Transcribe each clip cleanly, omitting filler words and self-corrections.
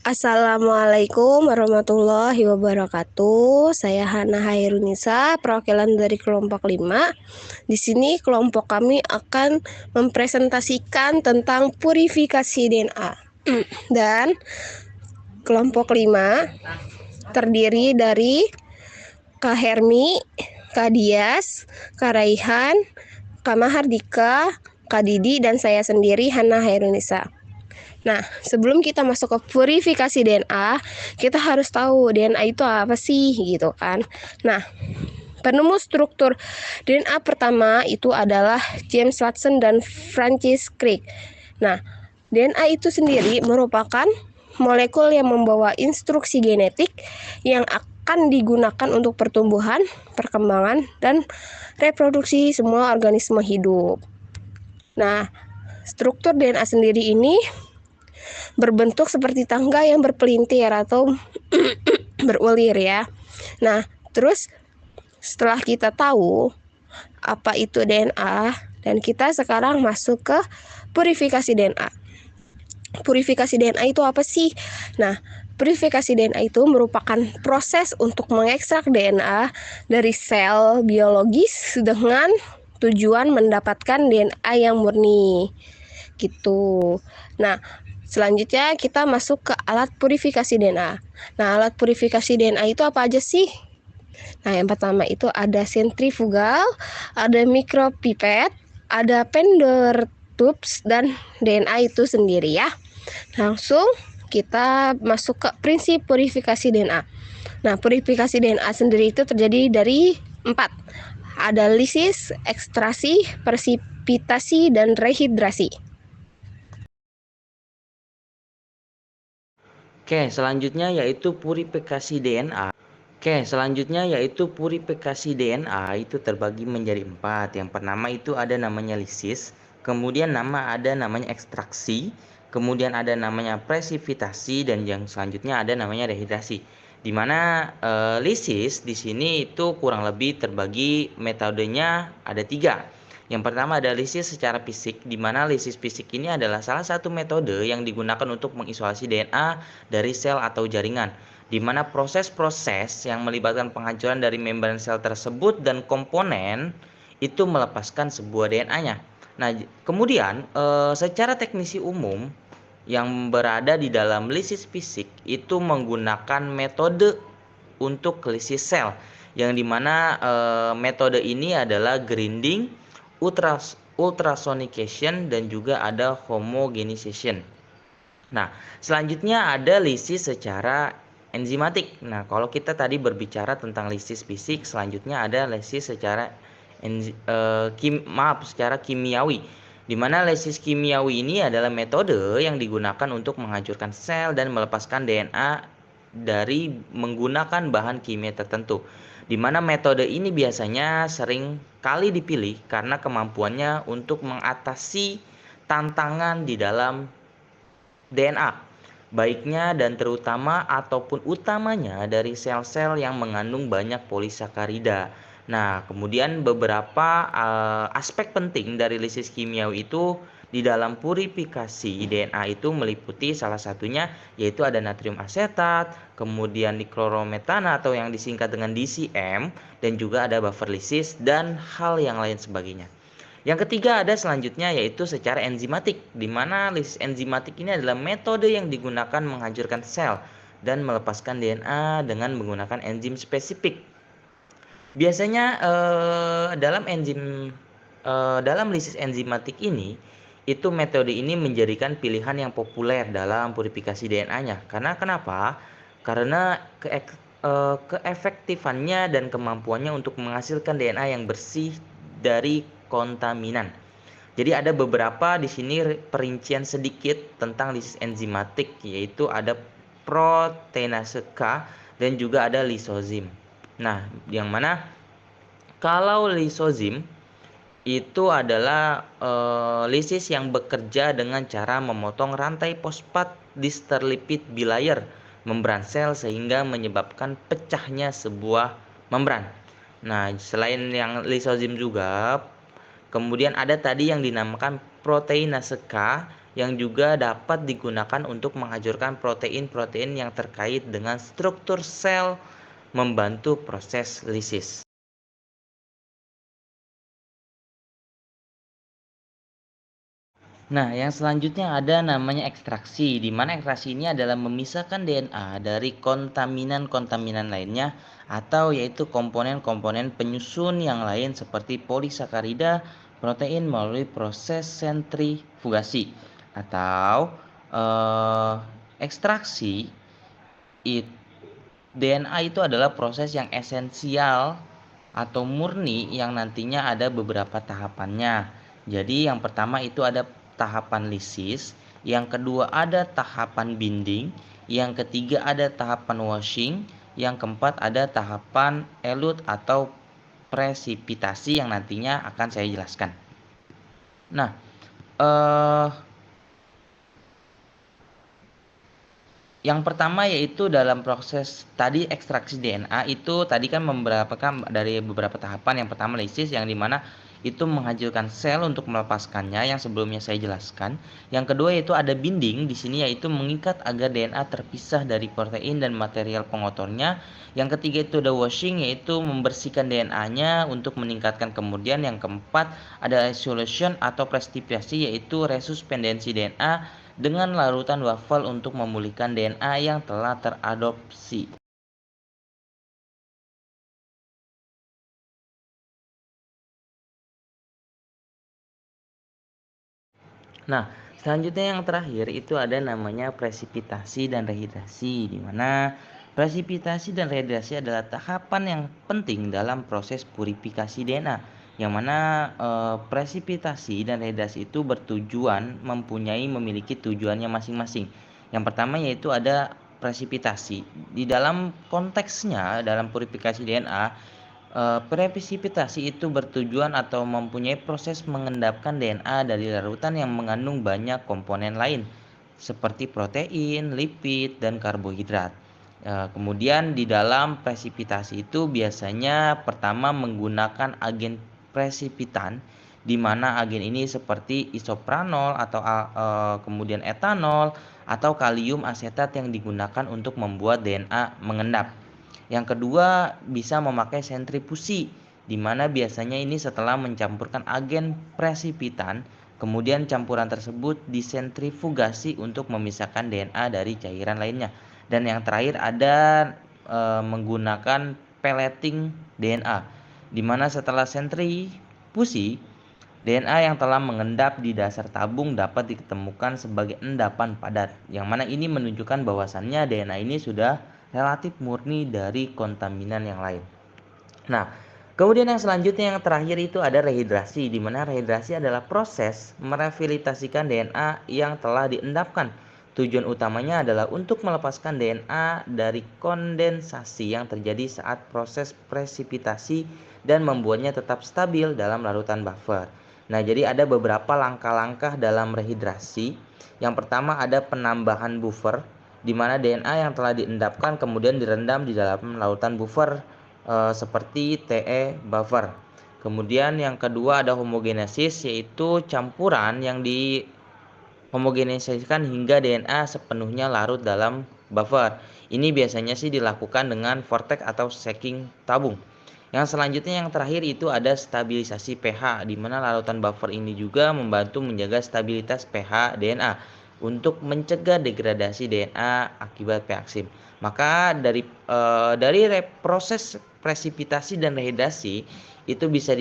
Assalamualaikum warahmatullahi wabarakatuh. Saya Hana Hairunisa, perwakilan dari kelompok 5. Di sini kelompok kami akan mempresentasikan tentang purifikasi DNA. Dan kelompok 5 terdiri dari Kak Hermi, Kak Dias, Kak Raihan, Kak Mahardika, Kak Didi, dan saya sendiri Hana Hairunisa. Nah, sebelum kita masuk ke purifikasi DNA, kita harus tahu DNA itu apa sih gitu kan. Nah, penemu struktur DNA pertama itu adalah James Watson dan Francis Crick. Nah, DNA itu sendiri merupakan molekul yang membawa instruksi genetik yang akan digunakan untuk pertumbuhan, perkembangan, dan reproduksi semua organisme hidup. Nah, struktur DNA sendiri ini berbentuk seperti tangga yang berpelintir atau berulir ya. Nah, terus setelah kita tahu apa itu DNA dan kita sekarang masuk ke purifikasi DNA. Purifikasi DNA itu apa sih? Nah, purifikasi DNA itu merupakan proses untuk mengekstrak DNA dari sel biologis dengan tujuan mendapatkan DNA yang murni. Gitu. Nah, selanjutnya kita masuk ke alat purifikasi DNA. Nah, alat purifikasi DNA itu apa aja sih? Nah, yang pertama itu ada sentrifugal, ada mikropipet, ada Pandor tubes, dan DNA itu sendiri ya. Langsung kita masuk ke prinsip purifikasi DNA. Nah, purifikasi DNA sendiri itu terjadi dari 4. Ada lisis, ekstrasi, presipitasi, dan rehidrasi. Selanjutnya yaitu purifikasi DNA. Selanjutnya yaitu purifikasi DNA itu terbagi menjadi 4. Yang pertama itu ada namanya lisis, kemudian ada namanya ekstraksi, kemudian ada namanya presipitasi, dan yang selanjutnya ada namanya rehidrasi. Di mana lisis di sini itu kurang lebih terbagi metodenya ada 3. Yang pertama ada lisis secara fisik, di mana lisis fisik ini adalah salah satu metode yang digunakan untuk mengisolasi DNA dari sel atau jaringan, di mana proses-proses yang melibatkan penghancuran dari membran sel tersebut dan komponen itu melepaskan sebuah DNA-nya. Nah, kemudian secara teknisi umum yang berada di dalam lisis fisik itu menggunakan metode untuk lisis sel, yang dimana metode ini adalah grinding, ultrasonication, dan juga ada homogenization. Nah, selanjutnya ada lisis secara enzimatik. Nah, kalau kita tadi berbicara tentang lisis fisik, selanjutnya ada lisis secara secara kimiawi. Di mana lisis kimiawi ini adalah metode yang digunakan untuk menghancurkan sel dan melepaskan DNA dari menggunakan bahan kimia tertentu. Di mana metode ini biasanya sering kali dipilih karena kemampuannya untuk mengatasi tantangan di dalam DNA, baiknya dan terutama ataupun utamanya dari sel-sel yang mengandung banyak polisakarida. Nah, kemudian beberapa aspek penting dari lisis kimiawi itu di dalam purifikasi DNA itu meliputi salah satunya yaitu ada natrium asetat, kemudian diklorometana atau yang disingkat dengan DCM, dan juga ada buffer lisis dan hal yang lain sebagainya. Yang ketiga ada selanjutnya yaitu secara enzimatik, di mana lisis enzimatik ini adalah metode yang digunakan menghancurkan sel dan melepaskan DNA dengan menggunakan enzim spesifik. Biasanya dalam lisis enzimatik ini itu metode ini menjadikan pilihan yang populer dalam purifikasi DNA-nya. Karena kenapa? Karena keefektifannya dan kemampuannya untuk menghasilkan DNA yang bersih dari kontaminan. Jadi ada beberapa di sini perincian sedikit tentang lisis enzimatik, yaitu ada proteinase K dan juga ada lisozim. Nah, yang mana kalau lisozim itu adalah lisis yang bekerja dengan cara memotong rantai fosfat disterlipid bilayer membran sel sehingga menyebabkan pecahnya sebuah membran. Nah, selain yang lisozim juga, kemudian ada tadi yang dinamakan proteinase K, yang juga dapat digunakan untuk menghancurkan protein-protein yang terkait dengan struktur sel, membantu proses lisis. Nah, yang selanjutnya ada namanya ekstraksi, di mana ekstraksi ini adalah memisahkan DNA dari kontaminan-kontaminan lainnya atau yaitu komponen-komponen penyusun yang lain seperti polisakarida, protein melalui proses sentrifugasi atau ekstraksi DNA itu adalah proses yang esensial atau murni yang nantinya ada beberapa tahapannya. Jadi yang pertama itu ada tahapan lisis, yang kedua ada tahapan binding, yang ketiga ada tahapan washing, yang keempat ada tahapan elute atau presipitasi yang nantinya akan saya jelaskan. Nah, yang pertama yaitu dalam proses tadi ekstraksi DNA itu tadi kan dari beberapa tahapan. Yang pertama lisis yang dimana itu menghancurkan sel untuk melepaskannya yang sebelumnya saya jelaskan. Yang kedua yaitu ada binding di sini yaitu mengikat agar DNA terpisah dari protein dan material pengotornya. Yang ketiga itu ada washing yaitu membersihkan DNA-nya untuk meningkatkan. Kemudian yang keempat ada isolation atau presipitasi yaitu resuspendensi DNA dengan larutan wafel untuk memulihkan DNA yang telah teradopsi. Nah, selanjutnya yang terakhir itu ada namanya presipitasi dan rehidrasi, di mana presipitasi dan rehidrasi adalah tahapan yang penting dalam proses purifikasi DNA, yang mana presipitasi dan rehidrasi itu memiliki tujuannya masing-masing. Yang pertama yaitu ada presipitasi. Di dalam konteksnya dalam purifikasi DNA, presipitasi itu bertujuan atau mempunyai proses mengendapkan DNA dari larutan yang mengandung banyak komponen lain seperti protein, lipid, dan karbohidrat. Kemudian di dalam presipitasi itu biasanya pertama menggunakan agen presipitan, di mana agen ini seperti isopranol atau kemudian etanol atau kalium asetat yang digunakan untuk membuat DNA mengendap. Yang kedua bisa memakai sentrifusi, di mana biasanya ini setelah mencampurkan agen presipitan, kemudian campuran tersebut disentrifugasi untuk memisahkan DNA dari cairan lainnya. Dan yang terakhir ada menggunakan pelleting DNA, di mana setelah sentrifusi, DNA yang telah mengendap di dasar tabung dapat ditemukan sebagai endapan padat, yang mana ini menunjukkan bahwasannya DNA ini sudah relatif murni dari kontaminan yang lain. Nah, kemudian yang selanjutnya yang terakhir itu ada rehidrasi, di mana rehidrasi adalah proses merehabilitasikan DNA yang telah diendapkan. Tujuan utamanya adalah untuk melepaskan DNA dari kondensasi yang terjadi saat proses presipitasi dan membuatnya tetap stabil dalam larutan buffer. Nah, jadi ada beberapa langkah-langkah dalam rehidrasi. Yang pertama ada penambahan buffer, di mana DNA yang telah diendapkan kemudian direndam di dalam lautan buffer seperti TE buffer. Kemudian yang kedua ada homogenesis, yaitu campuran yang dihomogenisasikan hingga DNA sepenuhnya larut dalam buffer. Ini biasanya sih dilakukan dengan vortex atau shaking tabung. Yang selanjutnya yang terakhir itu ada stabilisasi pH, di mana larutan buffer ini juga membantu menjaga stabilitas pH DNA untuk mencegah degradasi DNA akibat reaksi. Maka dari proses presipitasi dan rehidrasi itu bisa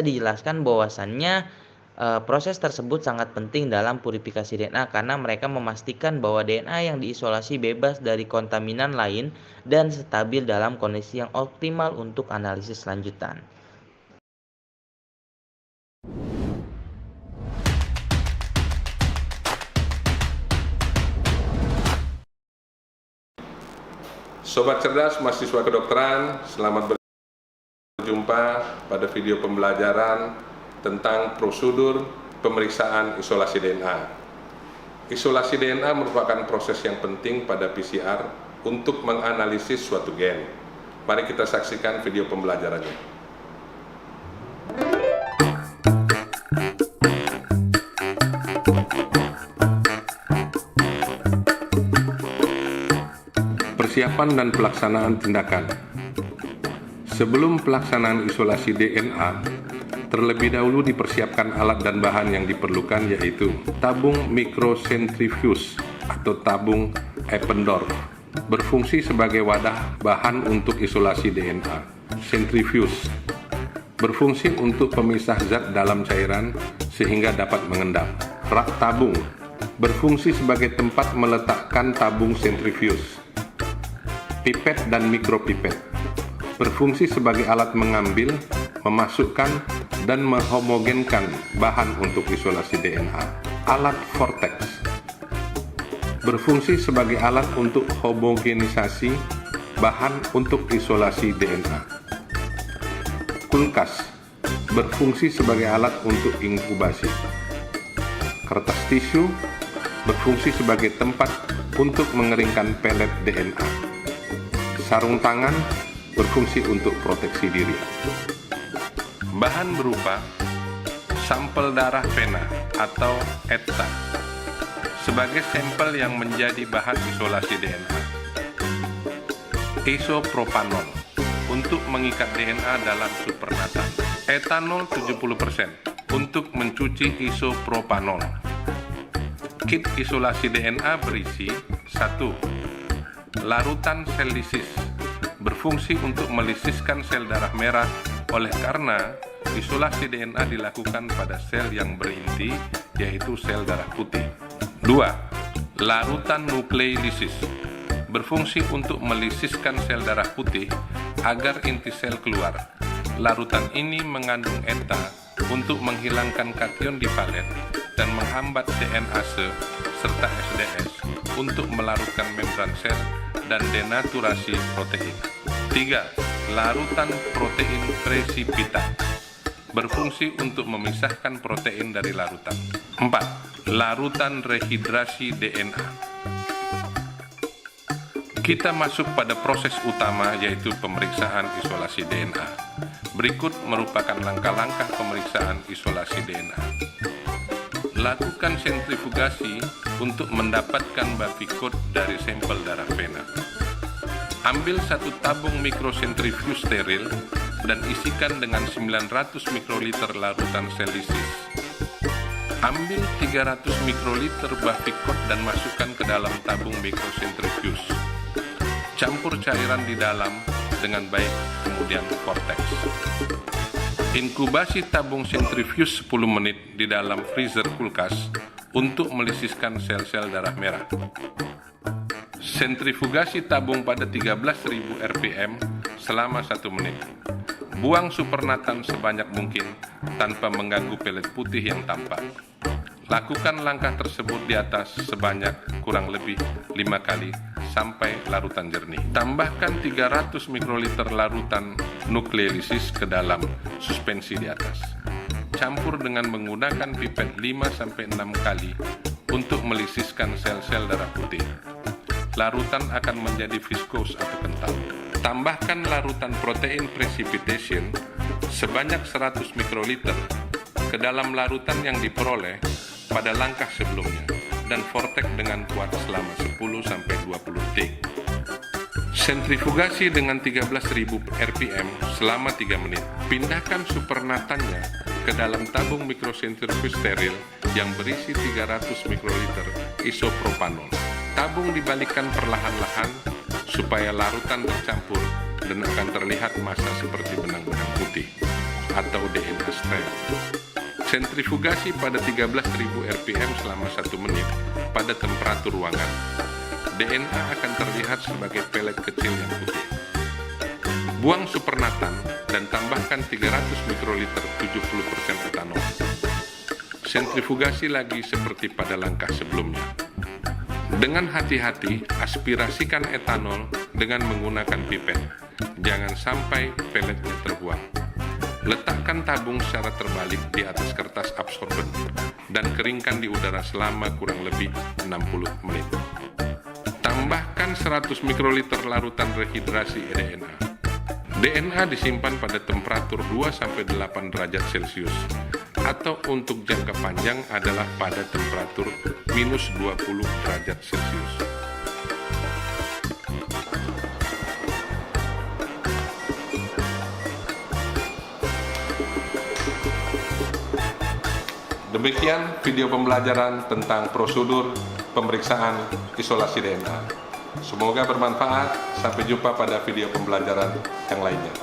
dijelaskan bahwasannya proses tersebut sangat penting dalam purifikasi DNA karena mereka memastikan bahwa DNA yang diisolasi bebas dari kontaminan lain dan stabil dalam kondisi yang optimal untuk analisis lanjutan. Sobat cerdas mahasiswa kedokteran, selamat berjumpa pada video pembelajaran tentang prosedur pemeriksaan isolasi DNA. Isolasi DNA merupakan proses yang penting pada PCR untuk menganalisis suatu gen. Mari kita saksikan video pembelajarannya. Persiapan dan pelaksanaan tindakan. Sebelum pelaksanaan isolasi DNA, terlebih dahulu dipersiapkan alat dan bahan yang diperlukan, yaitu tabung mikrosentrifuge atau tabung Eppendorf, berfungsi sebagai wadah bahan untuk isolasi DNA. Sentrifuge berfungsi untuk pemisah zat dalam cairan sehingga dapat mengendap. Rak tabung berfungsi sebagai tempat meletakkan tabung sentrifuge. Pipet dan mikropipet berfungsi sebagai alat mengambil, memasukkan, dan menghomogenkan bahan untuk isolasi DNA. Alat vortex berfungsi sebagai alat untuk homogenisasi bahan untuk isolasi DNA. Kulkas berfungsi sebagai alat untuk inkubasi. Kertas tisu berfungsi sebagai tempat untuk mengeringkan pelet DNA. Sarung tangan berfungsi untuk proteksi diri. Bahan berupa sampel darah vena atau ETA sebagai sampel yang menjadi bahan isolasi DNA. Isopropanol untuk mengikat DNA dalam supernatan. Etanol 70% untuk mencuci isopropanol. Kit isolasi DNA berisi 1. Larutan sel lisis berfungsi untuk melisiskan sel darah merah oleh karena isolasi DNA dilakukan pada sel yang berinti, yaitu sel darah putih. 2. Larutan nukleolisis berfungsi untuk melisiskan sel darah putih agar inti sel keluar. Larutan ini mengandung ETA untuk menghilangkan kation divalet dan menghambat DNase serta SDS untuk melarutkan membran sel dan denaturasi protein. 3. Larutan protein presipitat berfungsi untuk memisahkan protein dari larutan. 4. Larutan rehidrasi DNA. Kita masuk pada proses utama, yaitu pemeriksaan isolasi DNA. Berikut merupakan langkah-langkah pemeriksaan isolasi DNA. Lakukan sentrifugasi untuk mendapatkan bapikot dari sampel darah vena. Ambil satu tabung mikrosentrifuge steril dan isikan dengan 900 mikroliter larutan sel lisis. Ambil 300 mikroliter bapikot dan masukkan ke dalam tabung mikrosentrifuge. Campur cairan di dalam dengan baik, kemudian vortex. Inkubasi tabung sentrifuge 10 menit di dalam freezer kulkas untuk melisiskan sel-sel darah merah. Sentrifugasi tabung pada 13.000 rpm selama 1 menit. Buang supernatan sebanyak mungkin tanpa mengganggu pelet putih yang tampak. Lakukan langkah tersebut di atas sebanyak kurang lebih 5 kali sampai larutan jernih. Tambahkan 300 mikroliter larutan nukleolisis ke dalam suspensi di atas. Campur dengan menggunakan pipet 5-6 kali untuk melisiskan sel-sel darah putih. Larutan akan menjadi viskos atau kental. Tambahkan larutan protein precipitation sebanyak 100 mikroliter ke dalam larutan yang diperoleh pada langkah sebelumnya dan vortex dengan kuat selama 10-20 detik. Sentrifugasi dengan 13.000 rpm selama 3 menit. Pindahkan supernatannya ke dalam tabung mikrosentrifuge steril yang berisi 300 mikroliter isopropanol. Tabung dibalikkan perlahan-lahan supaya larutan bercampur dan akan terlihat massa seperti benang-benang putih atau DNA stem. Sentrifugasi pada 13.000 rpm selama 1 menit pada temperatur ruangan. DNA akan terlihat sebagai pelet kecil yang putih. Buang supernatan dan tambahkan 300 mikroliter 70% etanol. Sentrifugasi lagi seperti pada langkah sebelumnya. Dengan hati-hati, aspirasikan etanol dengan menggunakan pipet. Jangan sampai peletnya terbuang. Letakkan tabung secara terbalik di atas kertas absorben dan keringkan di udara selama kurang lebih 60 menit. Tambahkan 100 mikroliter larutan rehidrasi DNA. DNA disimpan pada temperatur 2-8 derajat Celcius atau untuk jangka panjang adalah pada temperatur minus 20 derajat Celcius. Demikian video pembelajaran tentang prosedur pemeriksaan isolasi DNA. Semoga bermanfaat. Sampai jumpa pada video pembelajaran yang lainnya.